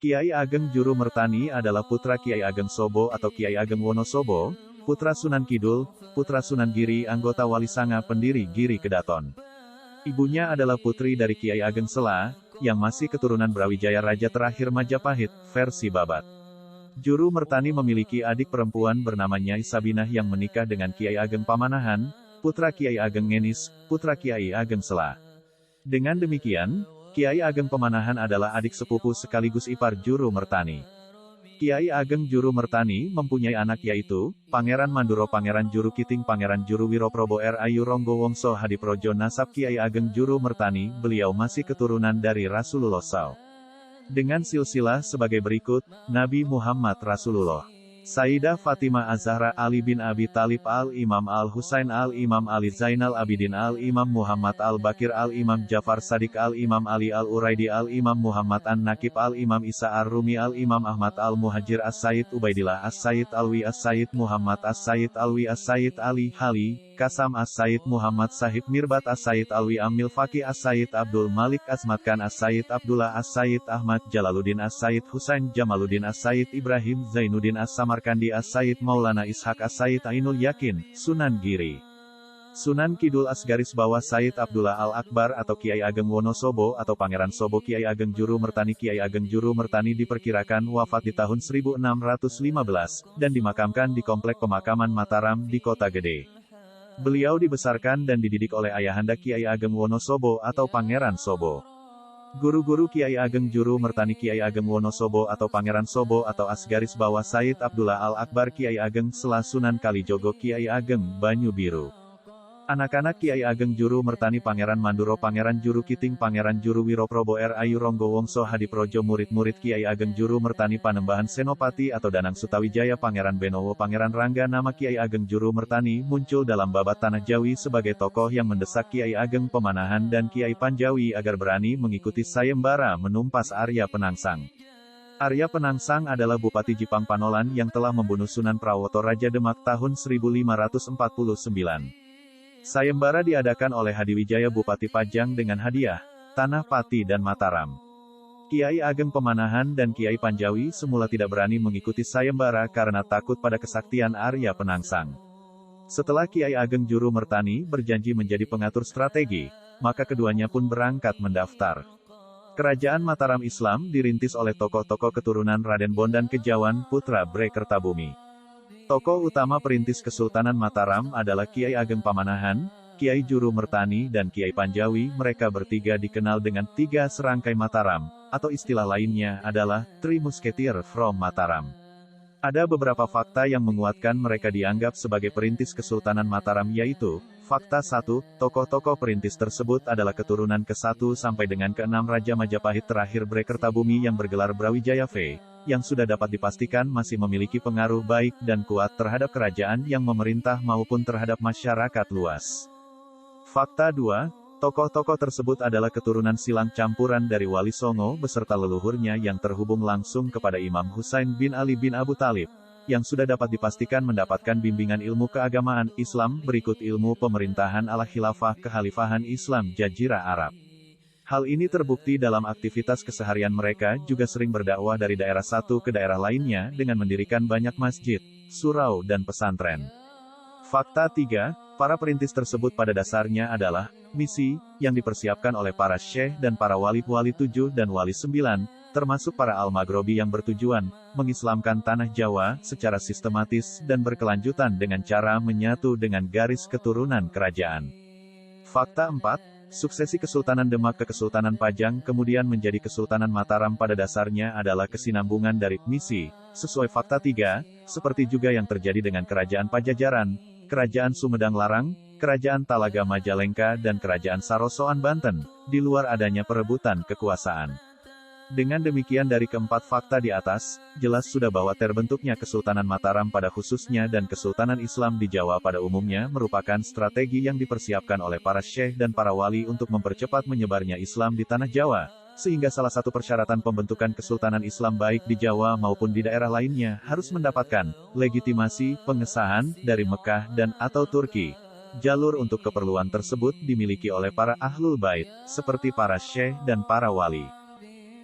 Kiai Ageng Juru Mertani adalah putra Kiai Ageng Sobo atau Kiai Ageng Wonosobo, putra Sunan Kidul, putra Sunan Giri anggota Wali Sanga pendiri Giri Kedaton. Ibunya adalah putri dari Kiai Ageng Sela, yang masih keturunan Brawijaya Raja terakhir Majapahit, versi Babat. Juru Mertani memiliki adik perempuan bernama Nyai Sabinah yang menikah dengan Kiai Ageng Pamanahan, putra Kiai Ageng Ngenis, putra Kiai Ageng Sela. Dengan demikian, Kiai Ageng Pamanahan adalah adik sepupu sekaligus ipar Juru Mertani. Kiai Ageng Juru Mertani mempunyai anak yaitu, Pangeran Manduro Pangeran Juru Kiting Pangeran Juru Wiroprobo Rayu Ronggo Wongso Hadiprojo Nasab Kiai Ageng Juru Mertani, beliau masih keturunan dari Rasulullah SAW. Dengan silsilah sebagai berikut, Nabi Muhammad Rasulullah, Sayyidah Fatimah Az-Zahra Ali bin Abi Thalib Al-Imam Al-Husain Al-Imam Ali Zainal Abidin Al-Imam Muhammad Al-Bakir Al-Imam Jafar Sadiq Al-Imam Ali Al-Uraidi Al-Imam Muhammad An-Nakib Al-Imam Isa Ar-Rumi Al-Imam Ahmad Al-Muhajir As-Sayyid Ubaidillah As-Sayyid Alwi As-Sayyid Muhammad As-Sayyid Alwi As-Sayyid Ali Hali Kasam As-Sayyid Muhammad Sahib Mirbat As-Sayyid Alwi Amil Faqih As-Sayyid Abdul Malik Asmatkan As-Sayyid Abdullah As-Sayyid Ahmad Jalaluddin As-Sayyid Husain Jamaluddin As-Sayyid Ibrahim Zainuddin As-Samarkandi As-Sayyid Maulana Ishaq As-Sayyid Ainul Yakin, Sunan Giri. Sunan Kidul Asgarisbawah Sayyid Abdullah Al-Akbar atau Kiai Ageng Wonosobo atau Pangeran Sobo Kiai Ageng Juru Mertani Kiai Ageng Juru Mertani diperkirakan wafat di tahun 1615, dan dimakamkan di Komplek Pemakaman Mataram di Kota Gede. Beliau dibesarkan dan dididik oleh ayahanda Kiai Ageng Wonosobo atau Pangeran Sobo. Guru-guru Kiai Ageng Juru Mertani Kiai Ageng Wonosobo atau Pangeran Sobo atau Asgarisbawah Sayyid Abdullah Al-Akbar Kiai Ageng Sela Sunan Kalijogo Kiai Ageng Banyu Biru. Anak-anak Kiai Ageng Juru Mertani Pangeran Manduro Pangeran Juru Kiting Pangeran Juru Wiroprobo Rayu Ronggo Wongso Hadiprojo murid-murid Kiai Ageng Juru Mertani Panembahan Senopati atau Danang Sutawijaya Pangeran Benowo Pangeran Rangga. Nama Kiai Ageng Juru Mertani muncul dalam Babat Tanah Jawi sebagai tokoh yang mendesak Kiai Ageng Pamanahan dan Kiai Panjawi agar berani mengikuti sayembara menumpas Arya Penangsang. Arya Penangsang adalah Bupati Jipang Panolan yang telah membunuh Sunan Prawoto Raja Demak tahun 1549. Sayembara diadakan oleh Hadiwijaya Bupati Pajang dengan hadiah, tanah Pati dan Mataram. Kiai Ageng Pamanahan dan Kiai Panjawi semula tidak berani mengikuti sayembara karena takut pada kesaktian Arya Penangsang. Setelah Kiai Ageng Juru Mertani berjanji menjadi pengatur strategi, maka keduanya pun berangkat mendaftar. Kerajaan Mataram Islam dirintis oleh tokoh-tokoh keturunan Raden Bondan Kejawan putra Bre Kertabumi. Tokoh utama perintis Kesultanan Mataram adalah Kiai Ageng Pamanahan, Kiai Juru Mertani dan Kiai Panjawi. Mereka bertiga dikenal dengan Tiga Serangkai Mataram, atau istilah lainnya adalah Three Musketeers from Mataram. Ada beberapa fakta yang menguatkan mereka dianggap sebagai perintis Kesultanan Mataram yaitu, fakta 1, tokoh-tokoh perintis tersebut adalah keturunan ke-1 sampai dengan ke-6 Raja Majapahit terakhir Bre Kertabumi yang bergelar Brawijaya V, yang sudah dapat dipastikan masih memiliki pengaruh baik dan kuat terhadap kerajaan yang memerintah maupun terhadap masyarakat luas. Fakta 2, tokoh-tokoh tersebut adalah keturunan silang campuran dari Wali Songo beserta leluhurnya yang terhubung langsung kepada Imam Husain bin Ali bin Abu Thalib, yang sudah dapat dipastikan mendapatkan bimbingan ilmu keagamaan Islam berikut ilmu pemerintahan ala khilafah kekhalifahan Islam Jazirah Arab. Hal ini terbukti dalam aktivitas keseharian mereka juga sering berdakwah dari daerah satu ke daerah lainnya dengan mendirikan banyak masjid, surau dan pesantren. Fakta 3, para perintis tersebut pada dasarnya adalah misi yang dipersiapkan oleh para syekh dan para wali-wali 7 dan wali 9, termasuk para al-maghrobi yang bertujuan mengislamkan tanah Jawa secara sistematis dan berkelanjutan dengan cara menyatu dengan garis keturunan kerajaan. Fakta 4, suksesi Kesultanan Demak ke Kesultanan Pajang kemudian menjadi Kesultanan Mataram pada dasarnya adalah kesinambungan dari misi, sesuai fakta 3, seperti juga yang terjadi dengan Kerajaan Pajajaran, Kerajaan Sumedang Larang, Kerajaan Talaga Majalengka dan Kerajaan Sarosoan Banten, di luar adanya perebutan kekuasaan. Dengan demikian dari keempat fakta di atas, jelas sudah bahwa terbentuknya Kesultanan Mataram pada khususnya dan Kesultanan Islam di Jawa pada umumnya merupakan strategi yang dipersiapkan oleh para syekh dan para wali untuk mempercepat menyebarnya Islam di tanah Jawa, sehingga salah satu persyaratan pembentukan Kesultanan Islam baik di Jawa maupun di daerah lainnya harus mendapatkan legitimasi pengesahan dari Mekah dan atau Turki. Jalur untuk keperluan tersebut dimiliki oleh para ahlul bait, seperti para syekh dan para wali.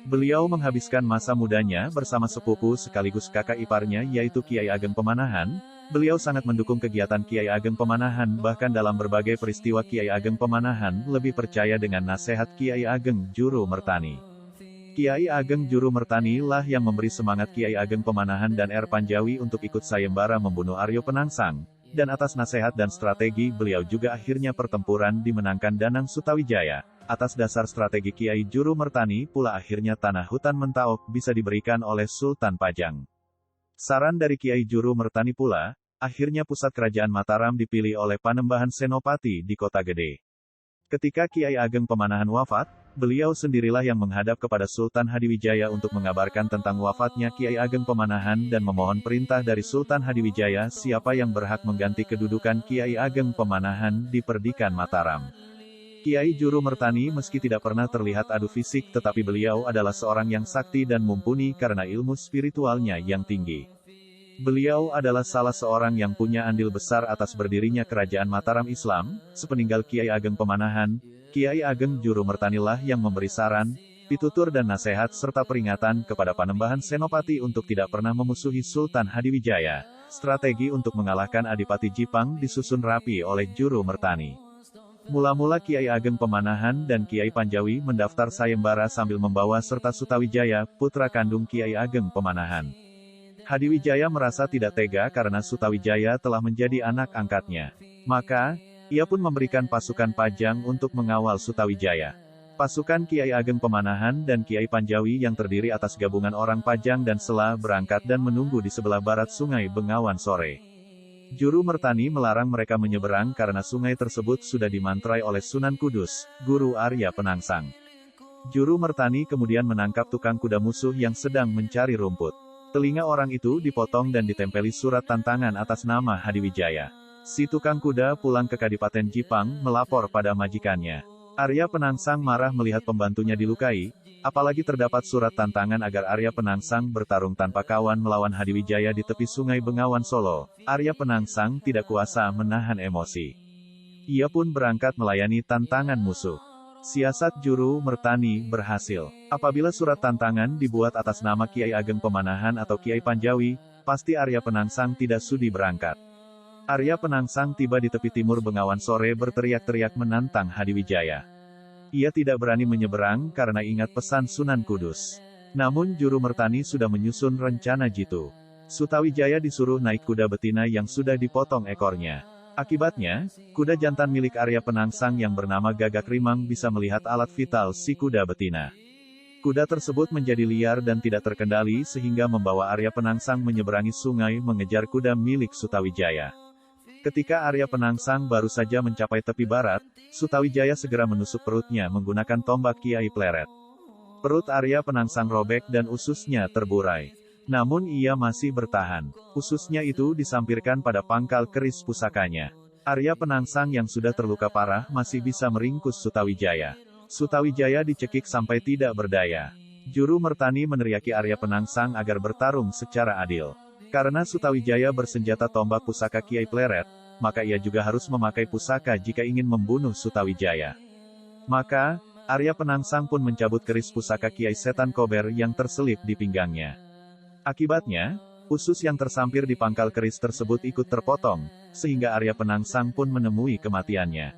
Beliau menghabiskan masa mudanya bersama sepupu sekaligus kakak iparnya yaitu Kiai Ageng Pemanahan. Beliau sangat mendukung kegiatan Kiai Ageng Pemanahan, bahkan dalam berbagai peristiwa Kiai Ageng Pemanahan lebih percaya dengan nasihat Kiai Ageng Juru Mertani. Kiai Ageng Juru Mertani lah yang memberi semangat Kiai Ageng Pemanahan dan R. Panjawi untuk ikut sayembara membunuh Aryo Penangsang, dan atas nasihat dan strategi beliau juga akhirnya pertempuran dimenangkan Danang Sutawijaya. Atas dasar strategi Kiai Juru Mertani pula akhirnya tanah hutan Mentaok bisa diberikan oleh Sultan Pajang. Saran dari Kiai Juru Mertani pula, akhirnya pusat kerajaan Mataram dipilih oleh Panembahan Senopati di Kota Gede. Ketika Kiai Ageng Pemanahan wafat, beliau sendirilah yang menghadap kepada Sultan Hadiwijaya untuk mengabarkan tentang wafatnya Kiai Ageng Pemanahan dan memohon perintah dari Sultan Hadiwijaya siapa yang berhak mengganti kedudukan Kiai Ageng Pemanahan di Perdikan Mataram. Kiai Juru Mertani meski tidak pernah terlihat adu fisik tetapi beliau adalah seorang yang sakti dan mumpuni karena ilmu spiritualnya yang tinggi. Beliau adalah salah seorang yang punya andil besar atas berdirinya Kerajaan Mataram Islam. Sepeninggal Kiai Ageng Pemanahan, Kiai Ageng Juru Mertani lah yang memberi saran, pitutur dan nasihat serta peringatan kepada Panembahan Senopati untuk tidak pernah memusuhi Sultan Hadiwijaya. Strategi untuk mengalahkan Adipati Jipang disusun rapi oleh Juru Mertani. Mula-mula Kiai Ageng Pemanahan dan Kiai Panjawi mendaftar sayembara sambil membawa serta Sutawijaya, putra kandung Kiai Ageng Pemanahan. Hadiwijaya merasa tidak tega karena Sutawijaya telah menjadi anak angkatnya. Maka, ia pun memberikan pasukan Pajang untuk mengawal Sutawijaya. Pasukan Kiai Ageng Pemanahan dan Kiai Panjawi yang terdiri atas gabungan orang Pajang dan Sela berangkat dan menunggu di sebelah barat Sungai Bengawan sore. Juru Mertani melarang mereka menyeberang karena sungai tersebut sudah dimantrai oleh Sunan Kudus, guru Arya Penangsang. Juru Mertani kemudian menangkap tukang kuda musuh yang sedang mencari rumput. Telinga orang itu dipotong dan ditempeli surat tantangan atas nama Hadiwijaya. Si tukang kuda pulang ke Kadipaten Jipang melapor pada majikannya. Arya Penangsang marah melihat pembantunya dilukai, apalagi terdapat surat tantangan agar Arya Penangsang bertarung tanpa kawan melawan Hadiwijaya di tepi Sungai Bengawan Solo. Arya Penangsang tidak kuasa menahan emosi. Ia pun berangkat melayani tantangan musuh. Siasat Juru Mertani berhasil. Apabila surat tantangan dibuat atas nama Kiai Ageng Pemanahan atau Kiai Panjawi, pasti Arya Penangsang tidak sudi berangkat. Arya Penangsang tiba di tepi timur Bengawan sore berteriak-teriak menantang Hadiwijaya. Ia tidak berani menyeberang karena ingat pesan Sunan Kudus. Namun Juru Mertani sudah menyusun rencana jitu. Sutawijaya disuruh naik kuda betina yang sudah dipotong ekornya. Akibatnya, kuda jantan milik Arya Penangsang yang bernama Gagak Rimang bisa melihat alat vital si kuda betina. Kuda tersebut menjadi liar dan tidak terkendali sehingga membawa Arya Penangsang menyeberangi sungai mengejar kuda milik Sutawijaya. Ketika Arya Penangsang baru saja mencapai tepi barat, Sutawijaya segera menusuk perutnya menggunakan tombak Kiai Pleret. Perut Arya Penangsang robek dan ususnya terburai. Namun ia masih bertahan. Ususnya itu disampirkan pada pangkal keris pusakanya. Arya Penangsang yang sudah terluka parah masih bisa meringkus Sutawijaya. Sutawijaya dicekik sampai tidak berdaya. Juru Mertani meneriaki Arya Penangsang agar bertarung secara adil. Karena Sutawijaya bersenjata tombak pusaka Kiai Pleret, maka ia juga harus memakai pusaka jika ingin membunuh Sutawijaya. Maka, Arya Penangsang pun mencabut keris pusaka Kiai Setan Kober yang terselip di pinggangnya. Akibatnya, usus yang tersampir di pangkal keris tersebut ikut terpotong, sehingga Arya Penangsang pun menemui kematiannya.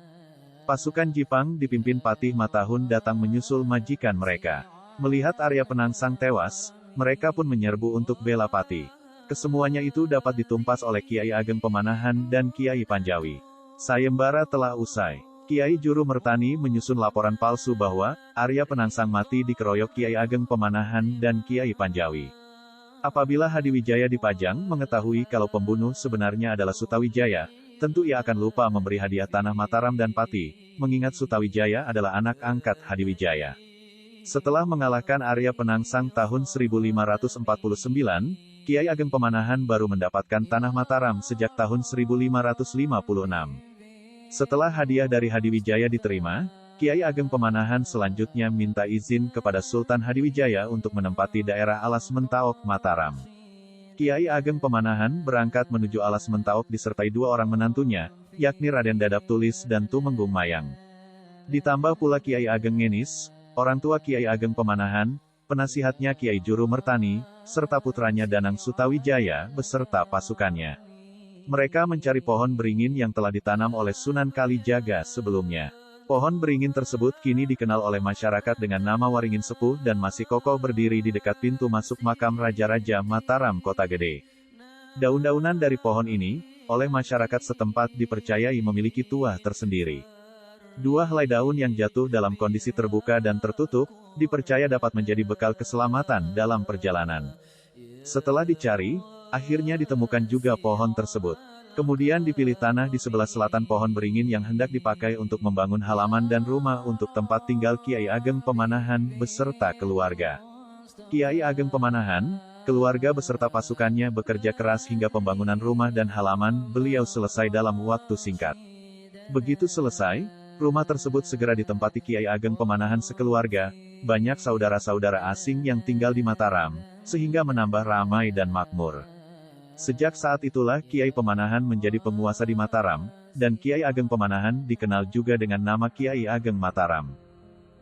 Pasukan Jipang dipimpin Patih Matahun datang menyusul majikan mereka. Melihat Arya Penangsang tewas, mereka pun menyerbu untuk bela Patih. Kesemuanya itu dapat ditumpas oleh Kiai Ageng Pemanahan dan Kiai Panjawi. Sayembara telah usai. Kiai Juru Mertani menyusun laporan palsu bahwa Arya Penangsang mati dikeroyok Kiai Ageng Pemanahan dan Kiai Panjawi. Apabila Hadiwijaya di Pajang mengetahui kalau pembunuh sebenarnya adalah Sutawijaya, tentu ia akan lupa memberi hadiah tanah Mataram dan Pati, mengingat Sutawijaya adalah anak angkat Hadiwijaya. Setelah mengalahkan Arya Penangsang tahun 1549, Kiai Ageng Pemanahan baru mendapatkan tanah Mataram sejak tahun 1556. Setelah hadiah dari Hadiwijaya diterima, Kiai Ageng Pemanahan selanjutnya minta izin kepada Sultan Hadiwijaya untuk menempati daerah Alas Mentaok, Mataram. Kiai Ageng Pemanahan berangkat menuju Alas Mentaok disertai dua orang menantunya, yakni Raden Dadap Tulis dan Tumenggung Mayang. Ditambah pula Kiai Ageng Ngenis, orang tua Kiai Ageng Pemanahan, penasihatnya Kiai Juru Mertani, serta putranya Danang Sutawijaya, beserta pasukannya. Mereka mencari pohon beringin yang telah ditanam oleh Sunan Kalijaga sebelumnya. Pohon beringin tersebut kini dikenal oleh masyarakat dengan nama Waringin Sepuh dan masih kokoh berdiri di dekat pintu masuk makam Raja-Raja Mataram Kota Gede. Daun-daunan dari pohon ini, oleh masyarakat setempat dipercayai memiliki tuah tersendiri. Dua helai daun yang jatuh dalam kondisi terbuka dan tertutup, dipercaya dapat menjadi bekal keselamatan dalam perjalanan. Setelah dicari, akhirnya ditemukan juga pohon tersebut. Kemudian dipilih tanah di sebelah selatan pohon beringin yang hendak dipakai untuk membangun halaman dan rumah untuk tempat tinggal Kiai Ageng Pemanahan beserta keluarga. Kiai Ageng Pemanahan, keluarga beserta pasukannya bekerja keras hingga pembangunan rumah dan halaman beliau selesai dalam waktu singkat. Begitu selesai, rumah tersebut segera ditempati Kiai Ageng Pemanahan sekeluarga, banyak saudara-saudara asing yang tinggal di Mataram, sehingga menambah ramai dan makmur. Sejak saat itulah Kiai Pemanahan menjadi penguasa di Mataram, dan Kiai Ageng Pemanahan dikenal juga dengan nama Kiai Ageng Mataram.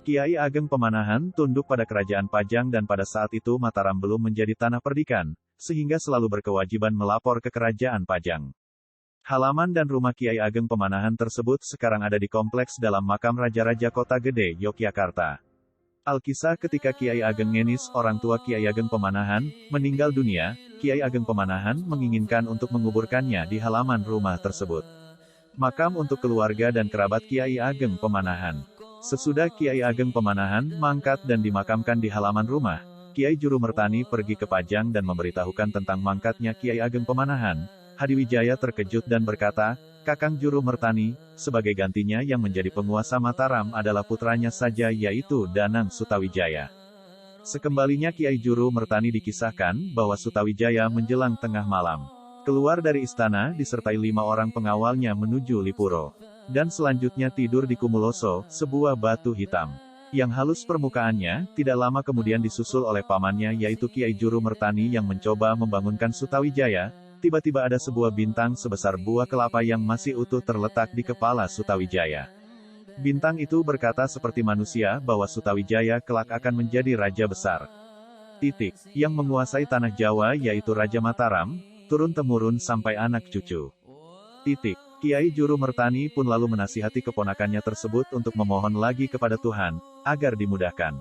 Kiai Ageng Pemanahan tunduk pada kerajaan Pajang dan pada saat itu Mataram belum menjadi tanah perdikan, sehingga selalu berkewajiban melapor ke kerajaan Pajang. Halaman dan rumah Kiai Ageng Pemanahan tersebut sekarang ada di kompleks dalam makam Raja-Raja Kota Gede, Yogyakarta. Alkisah ketika Kiai Ageng Ngenis, orang tua Kiai Ageng Pemanahan, meninggal dunia, Kiai Ageng Pemanahan menginginkan untuk menguburkannya di halaman rumah tersebut. Makam untuk keluarga dan kerabat Kiai Ageng Pemanahan. Sesudah Kiai Ageng Pemanahan mangkat dan dimakamkan di halaman rumah, Kiai Juru Mertani pergi ke Pajang dan memberitahukan tentang mangkatnya Kiai Ageng Pemanahan. Hadiwijaya terkejut dan berkata, "Kakang Juru Mertani, sebagai gantinya yang menjadi penguasa Mataram adalah putranya saja yaitu Danang Sutawijaya." Sekembalinya Kiai Juru Mertani dikisahkan bahwa Sutawijaya menjelang tengah malam keluar dari istana disertai 5 orang pengawalnya menuju Lipuro. Dan selanjutnya tidur di Kumuloso, sebuah batu hitam yang halus permukaannya, tidak lama kemudian disusul oleh pamannya yaitu Kiai Juru Mertani yang mencoba membangunkan Sutawijaya. Tiba-tiba ada sebuah bintang sebesar buah kelapa yang masih utuh terletak di kepala Sutawijaya. Bintang itu berkata seperti manusia bahwa Sutawijaya kelak akan menjadi raja besar. Yang menguasai tanah Jawa yaitu Raja Mataram, turun-temurun sampai anak cucu. Kiai Juru Mertani pun lalu menasihati keponakannya tersebut untuk memohon lagi kepada Tuhan, agar dimudahkan.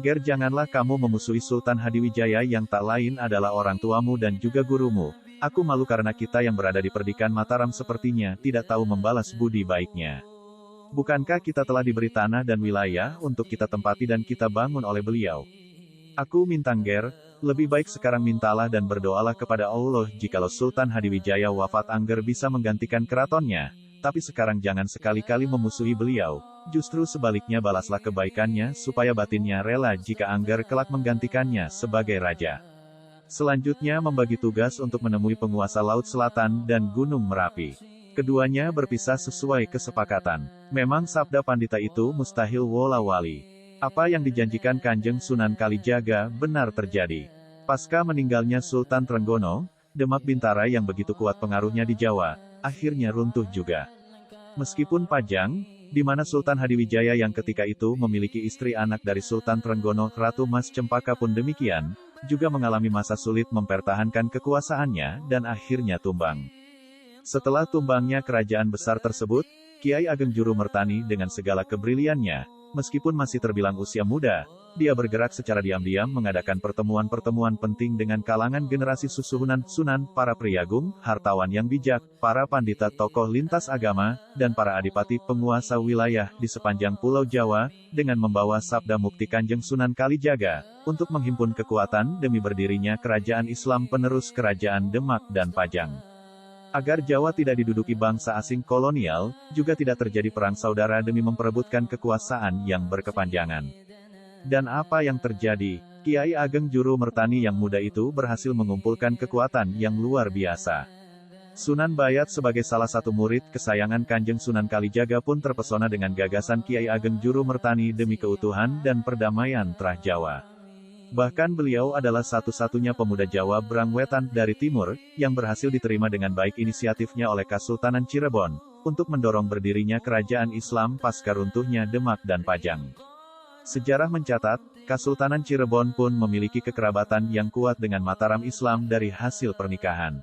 "Ger, janganlah kamu memusuhi Sultan Hadiwijaya yang tak lain adalah orang tuamu dan juga gurumu. Aku malu karena kita yang berada di perdikan Mataram sepertinya tidak tahu membalas budi baiknya. Bukankah kita telah diberi tanah dan wilayah untuk kita tempati dan kita bangun oleh beliau? Aku minta Ger, lebih baik sekarang mintalah dan berdoalah kepada Allah jikalau Sultan Hadiwijaya wafat Angger bisa menggantikan keratonnya, tapi sekarang jangan sekali-kali memusuhi beliau, justru sebaliknya balaslah kebaikannya supaya batinnya rela jika Angger kelak menggantikannya sebagai raja." Selanjutnya membagi tugas untuk menemui penguasa Laut Selatan dan Gunung Merapi. Keduanya berpisah sesuai kesepakatan. Memang sabda pandita itu mustahil wola wali. Apa yang dijanjikan Kanjeng Sunan Kalijaga benar terjadi. Pasca meninggalnya Sultan Trenggono, Demak Bintara yang begitu kuat pengaruhnya di Jawa, akhirnya runtuh juga. Meskipun Pajang, di mana Sultan Hadiwijaya yang ketika itu memiliki istri anak dari Sultan Trenggono, Ratu Mas Cempaka pun demikian, juga mengalami masa sulit mempertahankan kekuasaannya dan akhirnya tumbang. Setelah tumbangnya kerajaan besar tersebut, Kiai Ageng Juru Mertani dengan segala kebriliannya, meskipun masih terbilang usia muda, dia bergerak secara diam-diam mengadakan pertemuan-pertemuan penting dengan kalangan generasi susuhunan, sunan, para priagung, hartawan yang bijak, para pandita tokoh lintas agama, dan para adipati penguasa wilayah di sepanjang Pulau Jawa, dengan membawa sabda mukti Kanjeng Sunan Kalijaga, untuk menghimpun kekuatan demi berdirinya kerajaan Islam penerus kerajaan Demak dan Pajang. Agar Jawa tidak diduduki bangsa asing kolonial, juga tidak terjadi perang saudara demi memperebutkan kekuasaan yang berkepanjangan. Dan apa yang terjadi? Kiai Ageng Juru Mertani yang muda itu berhasil mengumpulkan kekuatan yang luar biasa. Sunan Bayat sebagai salah satu murid kesayangan Kanjeng Sunan Kalijaga pun terpesona dengan gagasan Kiai Ageng Juru Mertani demi keutuhan dan perdamaian Trah Jawa. Bahkan beliau adalah satu-satunya pemuda Jawa Brangwetan dari timur, yang berhasil diterima dengan baik inisiatifnya oleh Kesultanan Cirebon, untuk mendorong berdirinya kerajaan Islam pasca runtuhnya Demak dan Pajang. Sejarah mencatat, Kesultanan Cirebon pun memiliki kekerabatan yang kuat dengan Mataram Islam dari hasil pernikahan.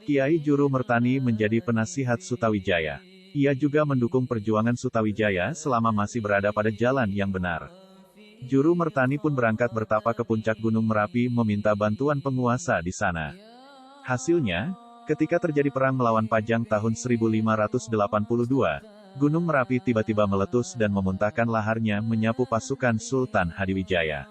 Kiai Juru Mertani menjadi penasihat Sutawijaya. Ia juga mendukung perjuangan Sutawijaya selama masih berada pada jalan yang benar. Juru Mertani pun berangkat bertapa ke puncak Gunung Merapi meminta bantuan penguasa di sana. Hasilnya, ketika terjadi perang melawan Pajang tahun 1582, Gunung Merapi tiba-tiba meletus dan memuntahkan laharnya menyapu pasukan Sultan Hadiwijaya.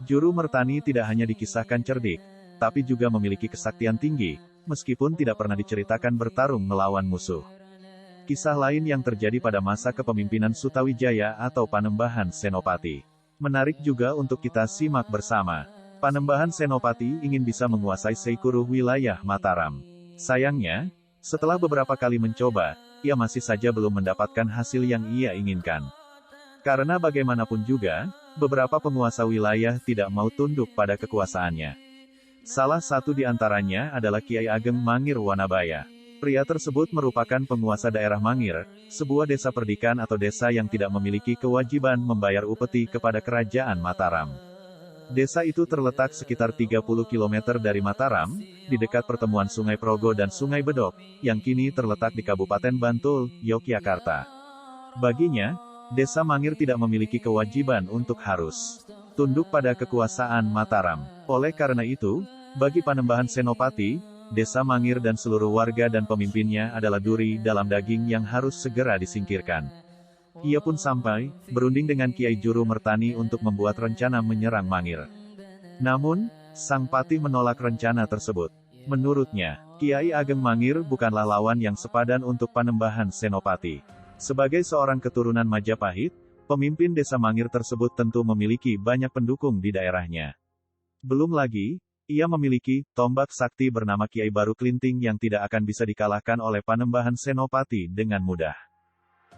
Juru Mertani tidak hanya dikisahkan cerdik, tapi juga memiliki kesaktian tinggi, meskipun tidak pernah diceritakan bertarung melawan musuh. Kisah lain yang terjadi pada masa kepemimpinan Sutawijaya atau Panembahan Senopati. Menarik juga untuk kita simak bersama. Panembahan Senopati ingin bisa menguasai seluruh wilayah Mataram. Sayangnya, setelah beberapa kali mencoba, ia masih saja belum mendapatkan hasil yang ia inginkan. Karena bagaimanapun juga, beberapa penguasa wilayah tidak mau tunduk pada kekuasaannya. Salah satu di antaranya adalah Kiai Ageng Mangir Wanabaya. Pria tersebut merupakan penguasa daerah Mangir, sebuah desa perdikan atau desa yang tidak memiliki kewajiban membayar upeti kepada kerajaan Mataram. Desa itu terletak sekitar 30 km dari Mataram, di dekat pertemuan Sungai Progo dan Sungai Bedok, yang kini terletak di Kabupaten Bantul, Yogyakarta. Baginya, desa Mangir tidak memiliki kewajiban untuk harus tunduk pada kekuasaan Mataram. Oleh karena itu, bagi Panembahan Senopati, Desa Mangir dan seluruh warga dan pemimpinnya adalah duri dalam daging yang harus segera disingkirkan. Ia pun sampai, berunding dengan Kiai Juru Mertani untuk membuat rencana menyerang Mangir. Namun, Sang Patih menolak rencana tersebut. Menurutnya, Kiai Ageng Mangir bukanlah lawan yang sepadan untuk Panembahan Senopati. Sebagai seorang keturunan Majapahit, pemimpin desa Mangir tersebut tentu memiliki banyak pendukung di daerahnya. Belum lagi, ia memiliki tombak sakti bernama Kiai Baru Klinting yang tidak akan bisa dikalahkan oleh Panembahan Senopati dengan mudah.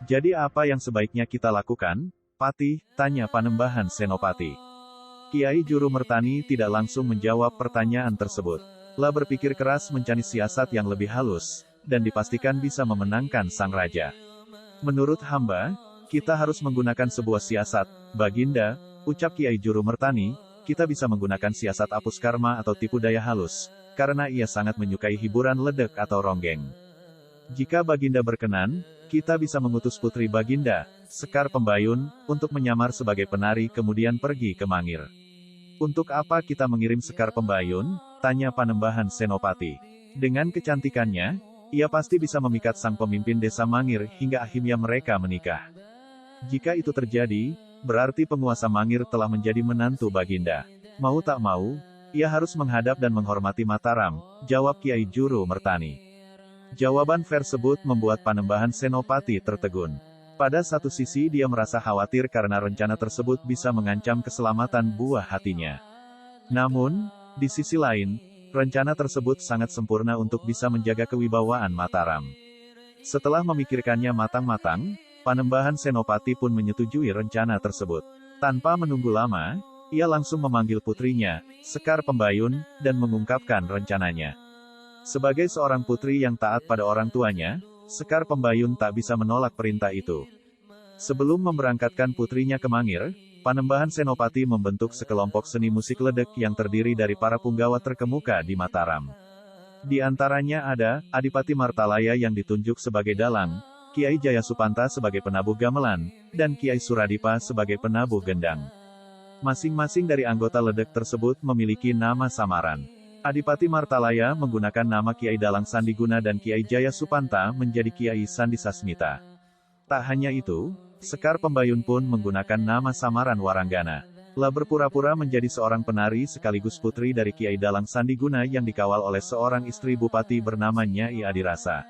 Jadi apa yang sebaiknya kita lakukan, Patih? Tanya Panembahan Senopati. Kiai Juru Mertani tidak langsung menjawab pertanyaan tersebut. Lah berpikir keras mencari siasat yang lebih halus, dan dipastikan bisa memenangkan sang raja. Menurut hamba, kita harus menggunakan sebuah siasat, Baginda, ucap Kiai Juru Mertani. Kita bisa menggunakan siasat apus karma atau tipu daya halus, karena ia sangat menyukai hiburan ledek atau ronggeng. Jika Baginda berkenan, kita bisa mengutus putri Baginda, Sekar Pembayun, untuk menyamar sebagai penari kemudian pergi ke Mangir. Untuk apa kita mengirim Sekar Pembayun? Tanya Panembahan Senopati. Dengan kecantikannya, ia pasti bisa memikat sang pemimpin desa Mangir hingga akhirnya mereka menikah. Jika itu terjadi, berarti penguasa Mangir telah menjadi menantu Baginda. Mau tak mau, ia harus menghadap dan menghormati Mataram, jawab Kiai Juru Mertani. Jawaban tersebut membuat Panembahan Senopati tertegun. Pada satu sisi dia merasa khawatir karena rencana tersebut bisa mengancam keselamatan buah hatinya. Namun, di sisi lain, rencana tersebut sangat sempurna untuk bisa menjaga kewibawaan Mataram. Setelah memikirkannya matang-matang, Panembahan Senopati pun menyetujui rencana tersebut. Tanpa menunggu lama, ia langsung memanggil putrinya, Sekar Pembayun, dan mengungkapkan rencananya. Sebagai seorang putri yang taat pada orang tuanya, Sekar Pembayun tak bisa menolak perintah itu. Sebelum memberangkatkan putrinya ke Mangir, Panembahan Senopati membentuk sekelompok seni musik ledek yang terdiri dari para punggawa terkemuka di Mataram. Di antaranya ada Adipati Martalaya yang ditunjuk sebagai dalang, Kiai Jayasupanta sebagai penabuh gamelan, dan Kiai Suradipa sebagai penabuh gendang. Masing-masing dari anggota ledek tersebut memiliki nama samaran. Adipati Martalaya menggunakan nama Kiai Dalang Sandiguna dan Kiai Jayasupanta menjadi Kiai Sandi Sasmita. Tak hanya itu, Sekar Pembayun pun menggunakan nama samaran Waranggana. Lah berpura-pura menjadi seorang penari sekaligus putri dari Kiai Dalang Sandiguna yang dikawal oleh seorang istri bupati bernama Nyai Adirasa.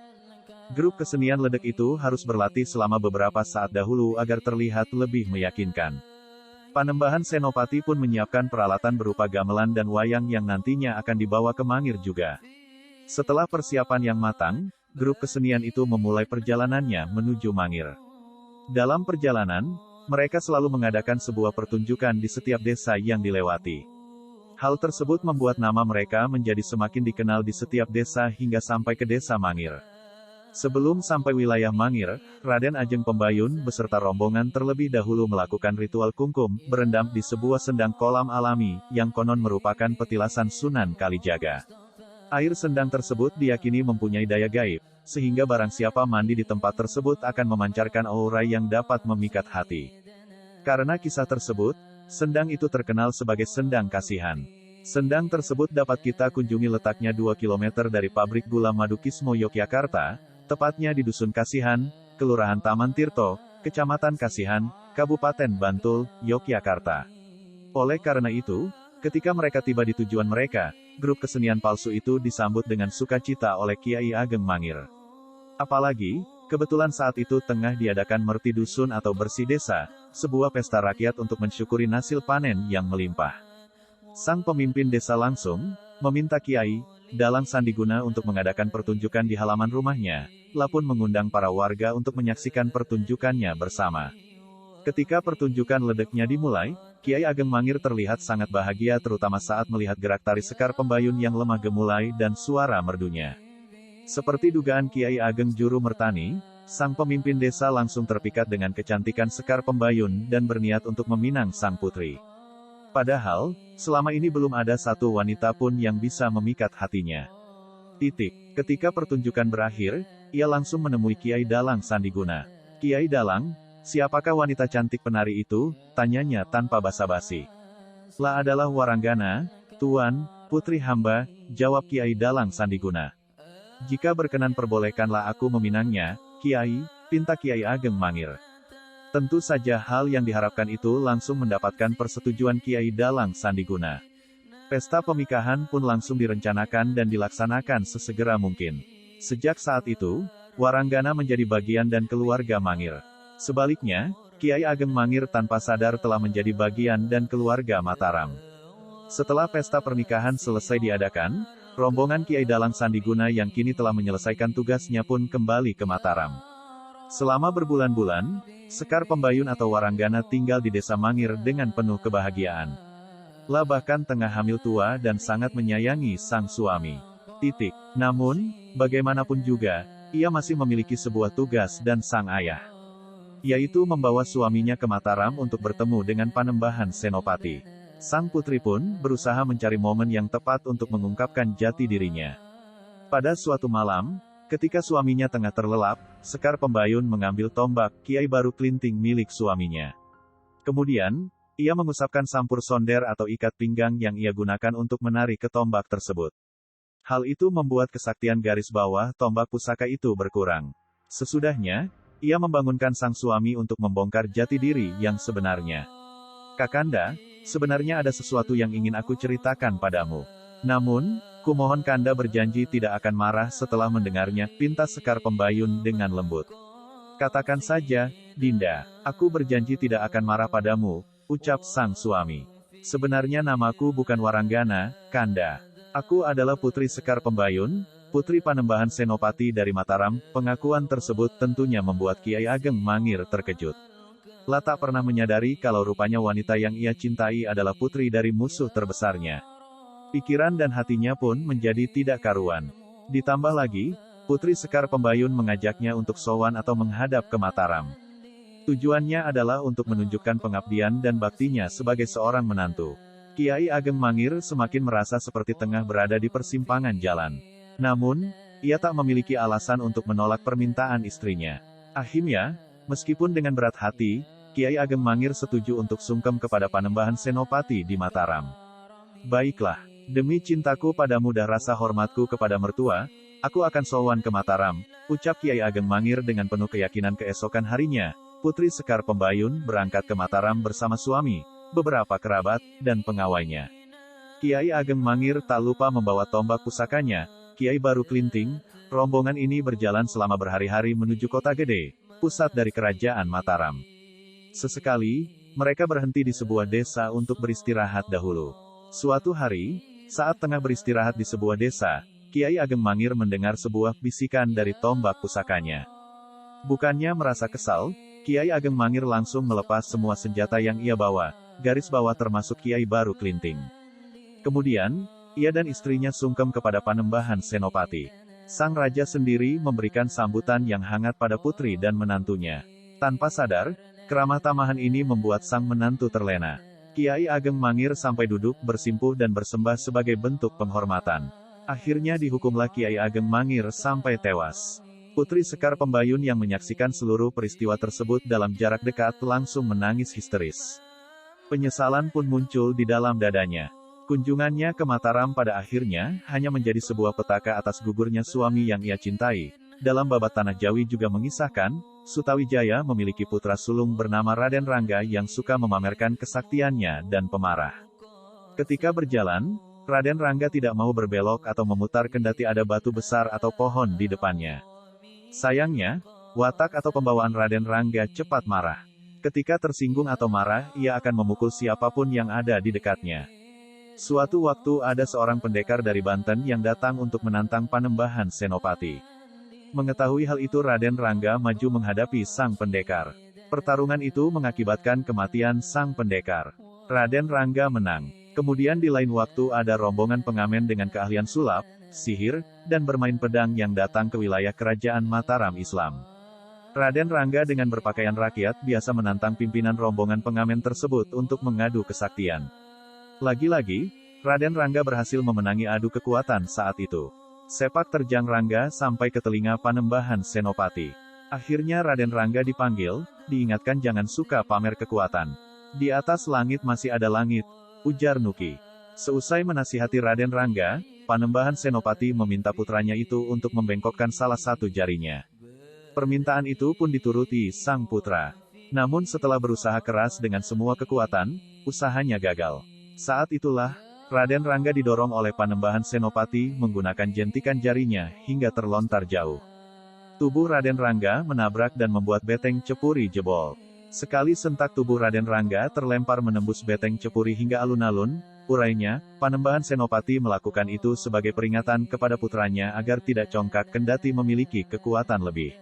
Grup kesenian ledek itu harus berlatih selama beberapa saat dahulu agar terlihat lebih meyakinkan. Panembahan Senopati pun menyiapkan peralatan berupa gamelan dan wayang yang nantinya akan dibawa ke Mangir juga. Setelah persiapan yang matang, grup kesenian itu memulai perjalanannya menuju Mangir. Dalam perjalanan, mereka selalu mengadakan sebuah pertunjukan di setiap desa yang dilewati. Hal tersebut membuat nama mereka menjadi semakin dikenal di setiap desa hingga sampai ke desa Mangir. Sebelum sampai wilayah Mangir, Raden Ajeng Pembayun beserta rombongan terlebih dahulu melakukan ritual kungkum, berendam di sebuah sendang kolam alami, yang konon merupakan petilasan Sunan Kalijaga. Air sendang tersebut diyakini mempunyai daya gaib, sehingga barang siapa mandi di tempat tersebut akan memancarkan aura yang dapat memikat hati. Karena kisah tersebut, sendang itu terkenal sebagai sendang kasihan. Sendang tersebut dapat kita kunjungi, letaknya 2 km dari pabrik gula madu Kismo Yogyakarta, tepatnya di Dusun Kasihan, Kelurahan Taman Tirto, Kecamatan Kasihan, Kabupaten Bantul, Yogyakarta. Oleh karena itu, ketika mereka tiba di tujuan mereka, grup kesenian palsu itu disambut dengan sukacita oleh Kiai Ageng Mangir. Apalagi, kebetulan saat itu tengah diadakan Merti Dusun atau Bersih Desa, sebuah pesta rakyat untuk mensyukuri hasil panen yang melimpah. Sang pemimpin desa langsung meminta Kiai Dalang Sandiguna untuk mengadakan pertunjukan di halaman rumahnya, pun mengundang para warga untuk menyaksikan pertunjukannya bersama. Ketika pertunjukan ledeknya dimulai, Kiai Ageng Mangir terlihat sangat bahagia terutama saat melihat gerak tari Sekar Pembayun yang lemah gemulai dan suara merdunya. Seperti dugaan Kiai Ageng Juru Mertani, sang pemimpin desa langsung terpikat dengan kecantikan Sekar Pembayun dan berniat untuk meminang sang putri. Padahal, selama ini belum ada satu wanita pun yang bisa memikat hatinya. Ketika pertunjukan berakhir, ia langsung menemui Kiai Dalang Sandiguna. "Kiai Dalang, siapakah wanita cantik penari itu?" tanyanya tanpa basa-basi. "Lah adalah Waranggana, Tuan, putri hamba," jawab Kiai Dalang Sandiguna. "Jika berkenan perbolehkanlah aku meminangnya, Kiai," pinta Kiai Ageng Mangir. Tentu saja hal yang diharapkan itu langsung mendapatkan persetujuan Kiai Dalang Sandiguna. Pesta pernikahan pun langsung direncanakan dan dilaksanakan sesegera mungkin. Sejak saat itu, Waranggana menjadi bagian dan keluarga Mangir. Sebaliknya, Kiai Ageng Mangir tanpa sadar telah menjadi bagian dan keluarga Mataram. Setelah pesta pernikahan selesai diadakan, rombongan Kiai Dalang Sandiguna yang kini telah menyelesaikan tugasnya pun kembali ke Mataram. Selama berbulan-bulan, Sekar Pembayun atau Waranggana tinggal di desa Mangir dengan penuh kebahagiaan. Bahkan tengah hamil tua dan sangat menyayangi sang suami. Namun, bagaimanapun juga, ia masih memiliki sebuah tugas dan sang ayah, yaitu membawa suaminya ke Mataram untuk bertemu dengan Panembahan Senopati. Sang putri pun berusaha mencari momen yang tepat untuk mengungkapkan jati dirinya. Pada suatu malam, ketika suaminya tengah terlelap, Sekar Pembayun mengambil tombak Kiai Baru Klinting milik suaminya. Kemudian, ia mengusapkan sampur sonder atau ikat pinggang yang ia gunakan untuk menari ke tombak tersebut. Hal itu membuat kesaktian garis bawah tombak pusaka itu berkurang. Sesudahnya, ia membangunkan sang suami untuk membongkar jati diri yang sebenarnya. "Kakanda, sebenarnya ada sesuatu yang ingin aku ceritakan padamu. Namun, kumohon Kanda berjanji tidak akan marah setelah mendengarnya," pinta Sekar Pembayun dengan lembut. "Katakan saja, Dinda, aku berjanji tidak akan marah padamu," ucap sang suami. "Sebenarnya namaku bukan Waranggana, Kanda. Aku adalah putri Sekar Pembayun, putri Panembahan Senopati dari Mataram." Pengakuan tersebut tentunya membuat Kiai Ageng Mangir terkejut. Tak pernah menyadari kalau rupanya wanita yang ia cintai adalah putri dari musuh terbesarnya. Pikiran dan hatinya pun menjadi tidak karuan. Ditambah lagi, putri Sekar Pembayun mengajaknya untuk sowan atau menghadap ke Mataram. Tujuannya adalah untuk menunjukkan pengabdian dan baktinya sebagai seorang menantu. Kiai Ageng Mangir semakin merasa seperti tengah berada di persimpangan jalan. Namun, ia tak memiliki alasan untuk menolak permintaan istrinya. Akhirnya, meskipun dengan berat hati, Kiai Ageng Mangir setuju untuk sungkem kepada Panembahan Senopati di Mataram. "Baiklah, demi cintaku padamu dan rasa hormatku kepada mertua, aku akan sowan ke Mataram," ucap Kiai Ageng Mangir dengan penuh keyakinan. Keesokan harinya, putri Sekar Pembayun berangkat ke Mataram bersama suami, beberapa kerabat, dan pengawalnya. Kiai Ageng Mangir tak lupa membawa tombak pusakanya, Kiai Baru Klinting. Rombongan ini berjalan selama berhari-hari menuju Kota Gede, pusat dari Kerajaan Mataram. Sesekali, mereka berhenti di sebuah desa untuk beristirahat dahulu. Suatu hari, saat tengah beristirahat di sebuah desa, Kiai Ageng Mangir mendengar sebuah bisikan dari tombak pusakanya. Bukannya merasa kesal, Kiai Ageng Mangir langsung melepas semua senjata yang ia bawa, garis bawah termasuk Kiai Baru Klinting. Kemudian, ia dan istrinya sungkem kepada Panembahan Senopati. Sang raja sendiri memberikan sambutan yang hangat pada putri dan menantunya. Tanpa sadar, keramah tamahan ini membuat sang menantu terlena. Kiai Ageng Mangir sampai duduk bersimpuh dan bersembah sebagai bentuk penghormatan. Akhirnya dihukumlah Kiai Ageng Mangir sampai tewas. Putri Sekar Pembayun yang menyaksikan seluruh peristiwa tersebut dalam jarak dekat langsung menangis histeris. Penyesalan pun muncul di dalam dadanya. Kunjungannya ke Mataram pada akhirnya hanya menjadi sebuah petaka atas gugurnya suami yang ia cintai. Dalam Babat Tanah Jawi juga mengisahkan, Sutawijaya memiliki putra sulung bernama Raden Rangga yang suka memamerkan kesaktiannya dan pemarah. Ketika berjalan, Raden Rangga tidak mau berbelok atau memutar kendati ada batu besar atau pohon di depannya. Sayangnya, watak atau pembawaan Raden Rangga cepat marah. Ketika tersinggung atau marah, ia akan memukul siapapun yang ada di dekatnya. Suatu waktu ada seorang pendekar dari Banten yang datang untuk menantang Panembahan Senopati. Mengetahui hal itu Raden Rangga maju menghadapi sang pendekar. Pertarungan itu mengakibatkan kematian sang pendekar. Raden Rangga menang. Kemudian di lain waktu ada rombongan pengamen dengan keahlian sulap, sihir, dan bermain pedang yang datang ke wilayah kerajaan Mataram Islam. Raden Rangga dengan berpakaian rakyat biasa menantang pimpinan rombongan pengamen tersebut untuk mengadu kesaktian. Lagi-lagi, Raden Rangga berhasil memenangi adu kekuatan saat itu. Sepak terjang Rangga sampai ke telinga Panembahan Senopati. Akhirnya Raden Rangga dipanggil, diingatkan jangan suka pamer kekuatan. Di atas langit masih ada langit, ujar Nuki. Seusai menasihati Raden Rangga, Panembahan Senopati meminta putranya itu untuk membengkokkan salah satu jarinya. Permintaan itu pun dituruti sang putra. Namun setelah berusaha keras dengan semua kekuatan, usahanya gagal. Saat itulah, Raden Rangga didorong oleh Panembahan Senopati menggunakan jentikan jarinya hingga terlontar jauh. Tubuh Raden Rangga menabrak dan membuat beteng Cepuri jebol. Sekali sentak tubuh Raden Rangga terlempar menembus beteng Cepuri hingga alun-alun, urainya, Panembahan Senopati melakukan itu sebagai peringatan kepada putranya agar tidak congkak kendati memiliki kekuatan lebih.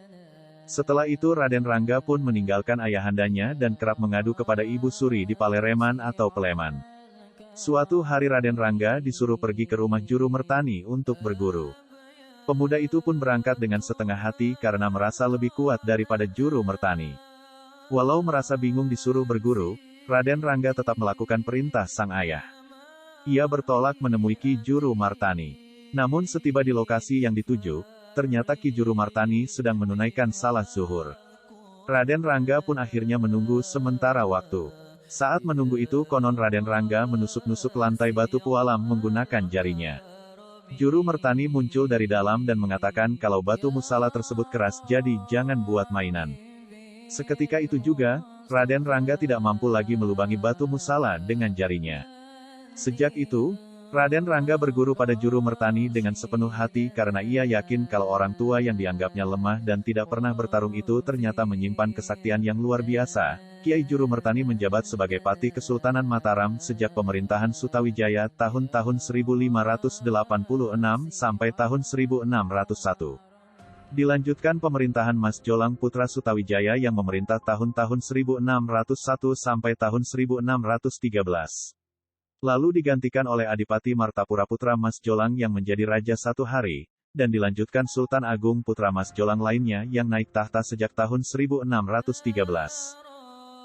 Setelah itu Raden Rangga pun meninggalkan ayahandanya dan kerap mengadu kepada Ibu Suri di Palereman atau Peleman. Suatu hari Raden Rangga disuruh pergi ke rumah Juru Mertani untuk berguru. Pemuda itu pun berangkat dengan setengah hati karena merasa lebih kuat daripada Juru Mertani. Walau merasa bingung disuruh berguru, Raden Rangga tetap melakukan perintah sang ayah. Ia bertolak menemui Ki Juru Martani. Namun setiba di lokasi yang dituju, ternyata Ki Juru Martani sedang menunaikan salat zuhur. Raden Rangga pun akhirnya menunggu sementara waktu. Saat menunggu itu konon Raden Rangga menusuk-nusuk lantai batu pualam menggunakan jarinya. Juru Mertani muncul dari dalam dan mengatakan kalau batu musala tersebut keras jadi jangan buat mainan. Seketika itu juga, Raden Rangga tidak mampu lagi melubangi batu musala dengan jarinya. Sejak itu, Raden Rangga berguru pada Juru Mertani dengan sepenuh hati karena ia yakin kalau orang tua yang dianggapnya lemah dan tidak pernah bertarung itu ternyata menyimpan kesaktian yang luar biasa. Kiai Juru Mertani menjabat sebagai Patih Kesultanan Mataram sejak pemerintahan Sutawijaya tahun-tahun 1586 sampai tahun 1601. Dilanjutkan pemerintahan Mas Jolang putra Sutawijaya yang memerintah tahun-tahun 1601 sampai tahun 1613. Lalu digantikan oleh Adipati Martapura putra Mas Jolang yang menjadi raja satu hari, dan dilanjutkan Sultan Agung putra Mas Jolang lainnya yang naik tahta sejak tahun 1613.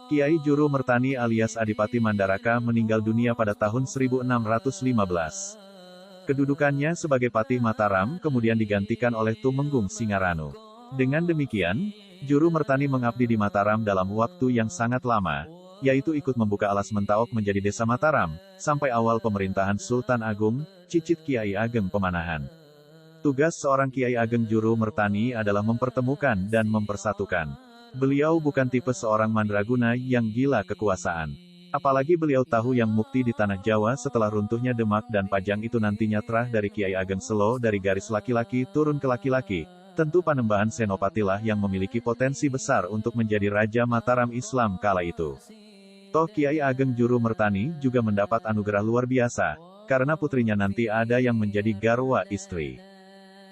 Kiai Juru Mertani alias Adipati Mandaraka meninggal dunia pada tahun 1615. Kedudukannya sebagai Patih Mataram kemudian digantikan oleh Tumenggung Singaranu. Dengan demikian, Juru Mertani mengabdi di Mataram dalam waktu yang sangat lama, yaitu ikut membuka alas Mentaok menjadi desa Mataram, sampai awal pemerintahan Sultan Agung, Cicit Kiai Ageng Pemanahan. Tugas seorang Kiai Ageng Juru Mertani adalah mempertemukan dan mempersatukan. Beliau bukan tipe seorang mandraguna yang gila kekuasaan. Apalagi beliau tahu yang mukti di tanah Jawa setelah runtuhnya Demak dan Pajang itu nantinya terah dari Kiai Ageng Selo dari garis laki-laki turun ke laki-laki. Tentu Panembahan Senopati lah yang memiliki potensi besar untuk menjadi Raja Mataram Islam kala itu. Toh Kiai Ageng Juru Mertani juga mendapat anugerah luar biasa, karena putrinya nanti ada yang menjadi garwa istri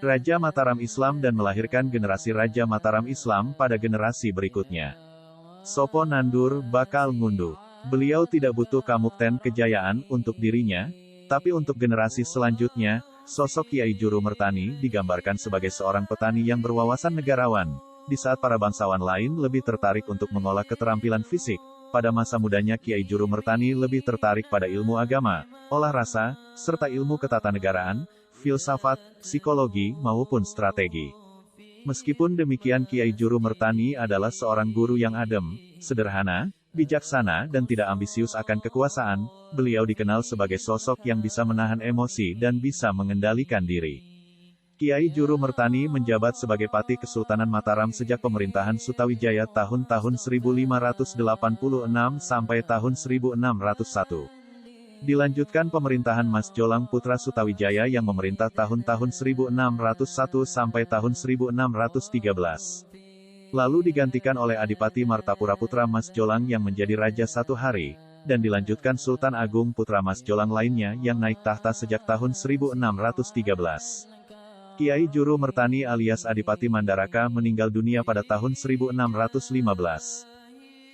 Raja Mataram Islam dan melahirkan generasi Raja Mataram Islam pada generasi berikutnya. Sopo nandur bakal ngunduh. Beliau tidak butuh kamukten kejayaan untuk dirinya, tapi untuk generasi selanjutnya, Sosok Kiai Juru Mertani digambarkan sebagai seorang petani yang berwawasan negarawan, di saat para bangsawan lain lebih tertarik untuk mengolah keterampilan fisik. Pada masa mudanya Kiai Juru Mertani lebih tertarik pada ilmu agama, olah rasa, serta ilmu ketatanegaraan, filsafat, psikologi, maupun strategi. Meskipun demikian Kiai Juru Mertani adalah seorang guru yang adem, sederhana, bijaksana dan tidak ambisius akan kekuasaan, beliau dikenal sebagai sosok yang bisa menahan emosi dan bisa mengendalikan diri. Kiai Juru Mertani menjabat sebagai Patih Kesultanan Mataram sejak pemerintahan Sutawijaya tahun-tahun 1586 sampai tahun 1601. Dilanjutkan pemerintahan Mas Jolang Putra Sutawijaya yang memerintah tahun-tahun 1601 sampai tahun 1613. Lalu digantikan oleh Adipati Martapura Putra Mas Jolang yang menjadi Raja satu hari, dan dilanjutkan Sultan Agung Putra Mas Jolang lainnya yang naik tahta sejak tahun 1613. Kiai Juru Mertani alias Adipati Mandaraka meninggal dunia pada tahun 1615.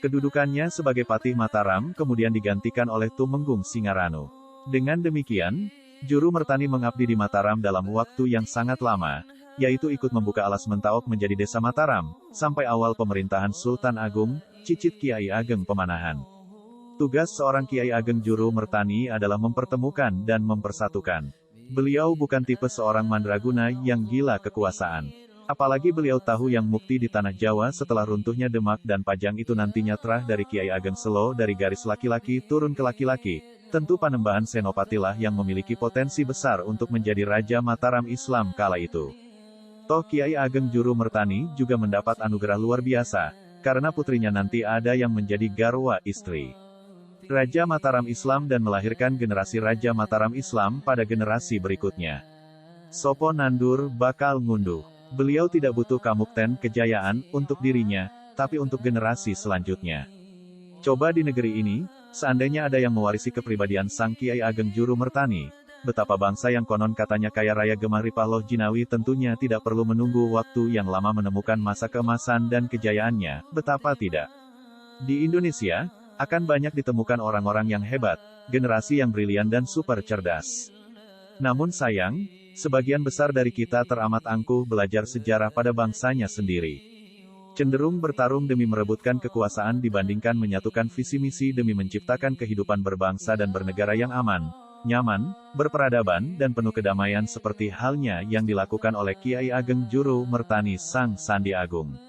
Kedudukannya sebagai Patih Mataram kemudian digantikan oleh Tumenggung Singaranu. Dengan demikian, Juru Mertani mengabdi di Mataram dalam waktu yang sangat lama, yaitu ikut membuka alas Mentaok menjadi desa Mataram, sampai awal pemerintahan Sultan Agung, cicit Kiai Ageng Pemanahan. Tugas seorang Kiai Ageng Juru Mertani adalah mempertemukan dan mempersatukan. Beliau bukan tipe seorang mandraguna yang gila kekuasaan. Apalagi beliau tahu yang mukti di tanah Jawa setelah runtuhnya Demak dan Pajang itu nantinya terah dari Kiai Ageng Selo dari garis laki-laki turun ke laki-laki. Tentu Panembahan Senopatilah yang memiliki potensi besar untuk menjadi Raja Mataram Islam kala itu. Toh Kiai Ageng Juru Mertani juga mendapat anugerah luar biasa, karena putrinya nanti ada yang menjadi garwa istri Raja Mataram Islam dan melahirkan generasi Raja Mataram Islam pada generasi berikutnya. Sopo nandur bakal ngunduh. Beliau tidak butuh kamukten kejayaan untuk dirinya, tapi untuk generasi selanjutnya. Coba di negeri ini, seandainya ada yang mewarisi kepribadian Sang Kiai Ageng Juru Mertani, betapa bangsa yang konon katanya kaya raya gemah ripah loh jinawi tentunya tidak perlu menunggu waktu yang lama menemukan masa keemasan dan kejayaannya, betapa tidak. Di Indonesia, akan banyak ditemukan orang-orang yang hebat, generasi yang brilian dan super cerdas. Namun sayang, sebagian besar dari kita teramat angkuh belajar sejarah pada bangsanya sendiri. Cenderung bertarung demi merebutkan kekuasaan dibandingkan menyatukan visi misi demi menciptakan kehidupan berbangsa dan bernegara yang aman, nyaman, berperadaban, dan penuh kedamaian seperti halnya yang dilakukan oleh Kiai Ageng Juru Mertani Sang Sandi Agung.